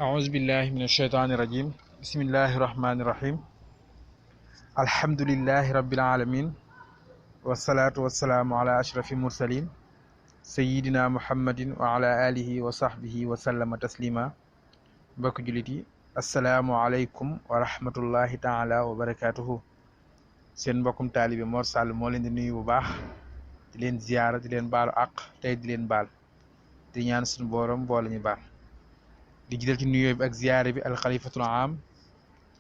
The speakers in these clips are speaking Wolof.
أعوذ بالله من الشيطان الرجيم بسم الله الرحمن الرحيم الحمد لله رب العالمين والصلاة والسلام على أشرف المرسلين سيدنا محمد وعلى آله وصحبه وسلم تسليما mbokk jullit yi asalaamualeykum wa rahmatullahi taala wa barakaatuhu seen mbokkum taalibe Mor Sall moo leen di nuyu bu baax di leen ziyaara di leen baalu àq tey di leen baal di ñaan suñu boroom boole ñu baal di jiital ci nuyoo bi ak ziyaare bi alxalifatul am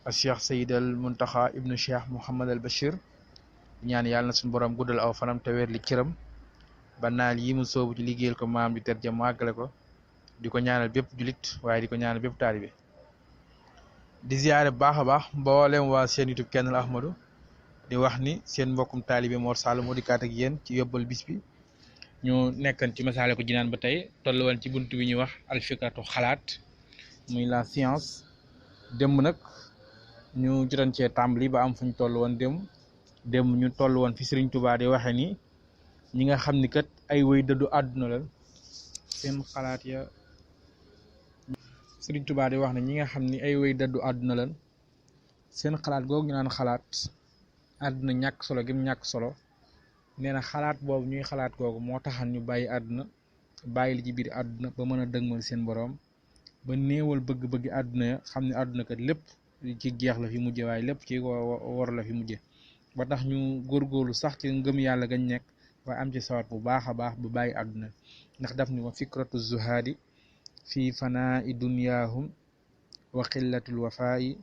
al cheikh sayid al muntaxa ibnu cheikh Mouhamad al Bachir di ñaan yàlla na suñu boroom guddal aw fanam te weer li cëram ba naal yi mu soobu ci liggéeyal ko maam ju ter ja mu àggale ko di ko ñaanal bépp julit waaye di ko ñaanal bépp taalibe di ziyaare bu baax a baax mboolem waa seen YouTube Kennel Ahmadou di wax ni seen mbokkum taalibe Mor Sall moo dikkaat ak yéen ci yóbbal bis bi ñu nekkan ci Masaalikul Jinaan ba tey toll woon ci bunt bi ñuy wax alfikatu xalaat muy la science démb nag ñu jotoon cee tàmbali ba am fu ñu toll woon démb ñu toll woon fi Sëriñ Tuubaa di waxe ni ñi nga xam ni kat ay wéy dëddu àdduna la seen xalaat ya Sëriñ Tuubaa di wax ne ñi nga xam ni ay wéy dëddu àdduna lan seen xalaat googu ñu naan xalaat àdduna ñàkk solo gi mu ñàkk solo nee na xalaat boobu ñuy xalaat googu moo taxal ñu bàyyi àdduna bàyyi li ci biir àdduna ba mën a dëgmal seen boroom ba néewal bëgg-bëgg àdduna ya xam ne àdduna kat lépp ci jeex la fi mujje waaye lépp ci wor la fi mujje ba tax ñu góorgóorlu sax ci ngëm yàlla gañ nekk waaye am ci sawat bu baax a baax ba bàyyi àdduna ndax daf ni wa fikratu zuhaadi fi fanaa'i dunyaahum wa qillatul wafaa'i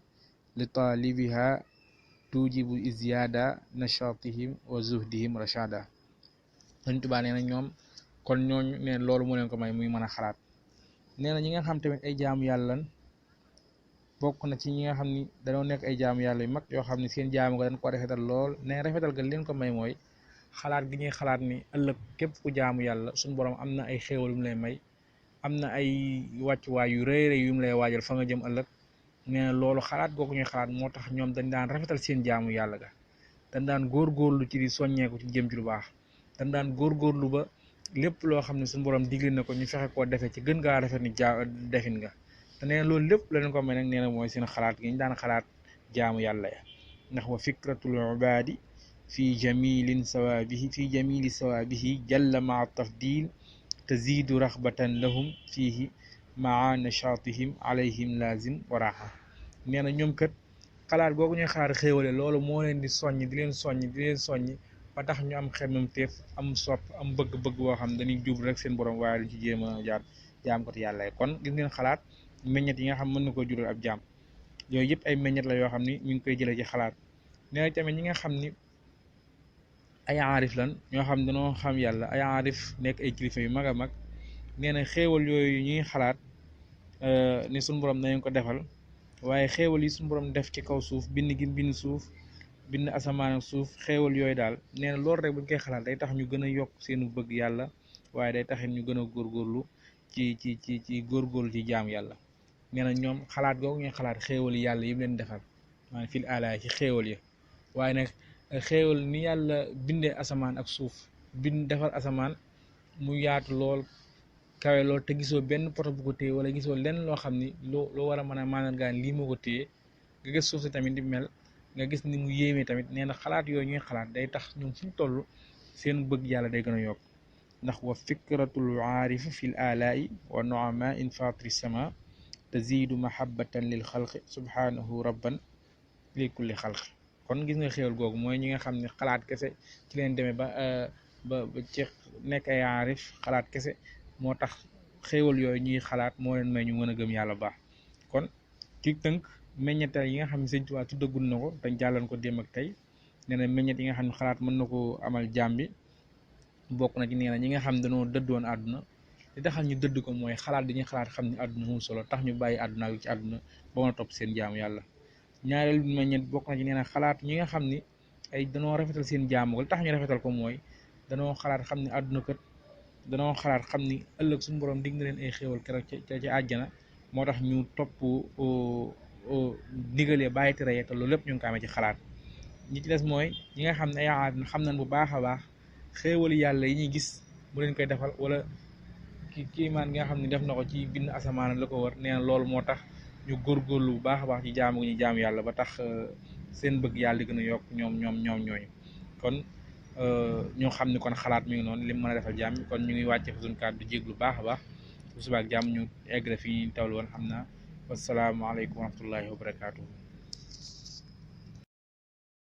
li taalibiha tujibu izyaada nashatihim wa zuhdihim rashada Sëriñ Tuubaa nee na ñoom kon ñooñu neen loolu mu leen ko may muy mën a xalaat nee na ñi nga xam tamit ay jaamu yàlla lan bokk na ci ñi nga xam ni dañoo nekk ay jaamu yàlla yu mag yoo xam ne seen jaamu ga dañ ko rafetal lool nee rafetal ga leen ko may mooy xalaat gi ñuy xalaat ni ëllëg képp ku jaamu yàlla suñu borom am na ay xéewal yu mu lay may am na ay wàccuwaay yu rëy rëy yu mu lay waajal fa nga jëm ëllëg nee na loolu xalaat googu ñuy xalaat moo tax ñoom dañ daan rafetal seen jaamu yàlla ga dañ daan góorgóorlu ci di soññeeku ci jëm ci lu baax dañ daan góorgóorlu ba lépp loo xam ne suñu borom digle na ko ñu fexe koo defee ci gën gaa rafet ni defin nga te nee na loolu lépp la leen ko may nag nee na mooy seen xalaat gi ñu daan xalaat jaamu yàlla ya ndax wa fikratul ubaadi fi jamili sawaabihi jalla maa tafdil tazidu raxbatan lahum fiihi maa nashatihim alayhim lazim waraha nee na ñoom kat xalaat googu ñuy xalaat xéewale loolu moo leen di soññ di leen soññ ba tax ñu am xemmam teef am sopp am bëgg-bëgg boo xam dañuy jublu rek seen borom waaye lu ci jéem a jaar jaam ko yàlla kon gis ngeen xalaat meññet yi nga xam mën na koo jural ab jaam yooyu yëpp ay meññet la yoo xam ni ñu ngi koy jëlee ci xalaat nee na tamit ñi nga xam ni ay aarif lan ñoo xam dañoo xam yàlla ay aarif nekk ay kilifa yu mag a mag nee na xéewal yooyu ñuy xalaat ni suñu borom nañ ko defal waaye xéewal yi suñu borom def ci kaw suuf bind gi bind suuf bind asamaan ak suuf xéewal yooyu daal nee na loolu rek buñ koy xalaat day tax ñu gën a yokk seenu bëgg yàlla waaye day taxit ñu gën a góorgóorlu ci góorgóorlu ci jaam yàlla nee na ñoom xalaat googu ñuy xalaat xéewal yi yàlla yi mu leen defal maanaam fil alaay ci xéewal ya waaye nag xéewal ni yàlla bindee asamaan ak suuf defal asamaan mu yaatu lool kawe lool te gisoo benn poto bu ko téye wala gisoo lenn loo xam ni loo war a mën a mandargaan lii moo ko téye nga gis suuf si tamit di mel nga gis ni mu yéemee tamit nee na xalaat yooyu ñuy xalaat day tax ñoom fu ñu toll seen bëgg yàlla day gën a yokk ndax wa fikratul aarifi fil alaa'i wa noama in fatiri sama tazidu mahabbatan lil xalqi subhanahu rabban li kulli xalqi kon gis nga xéewal googu mooy ñi nga xam ne xalaat kese ci leen demee ba ci nekk ay aarif xalaat kese moo tax xéewal yooyu ñuy xalaat moo leen may ñu mën a gëm yàlla baax kon ci tënk meññetal yi nga xam ne Sëñ Tuubaa tuddagul na ko dañ jàllan ko démb ak tey nee na meññet yi nga xam ne xalaat mën na ko amal jaam bi bokk na ci nee na ñi nga xam ne dañoo dëddoon àdduna li taxal ñu dëdd ko mooy xalaat dañuy xalaat xam ne àdduna mu solo tax ñu bàyyi àdduna ak ci àdduna ba mën a topp seen jaamu yàlla ñaareel bi meññet bokk na ci nee na xalaat ñi nga xam ni ay danoo rafetal seen jaamu li tax ñu rafetal ko mooy danoo xalaat xam ne àdduna kat danoo xalaat xam ni ëllëg suñu borom dig na leen ay xéewal keroog ca àjjana moo tax ñu topp ndigalee bàyyi tere te loolu lépp ñu ngi ko amee ci xalaat ñi ci des mooy ñi nga xam ne ay aarif xam nañ bu baax a baax xéewal yàlla yi ñuy gis mu leen koy defal wala kiimaan gi nga xam ne def na ko ci bind asamaan la ko wër nee na loolu moo tax ñu góorgóorlu bu baax a baax ci jaamu gi ñu jaamu yàlla ba tax seen bëgg yàlla di gën a yokk ñoom ñooñu kon ñoo xam ne kon xalaat mi ngi noonu li mu mën a defal jàmm kon ñu ngi wàcce fa suñu kàddu jéglu baax a baax bu subaak jàmm ñu egg fi ñu tawlu woon xam naa wasalaamaaleykum wa rahmatullahi wa barakaatu.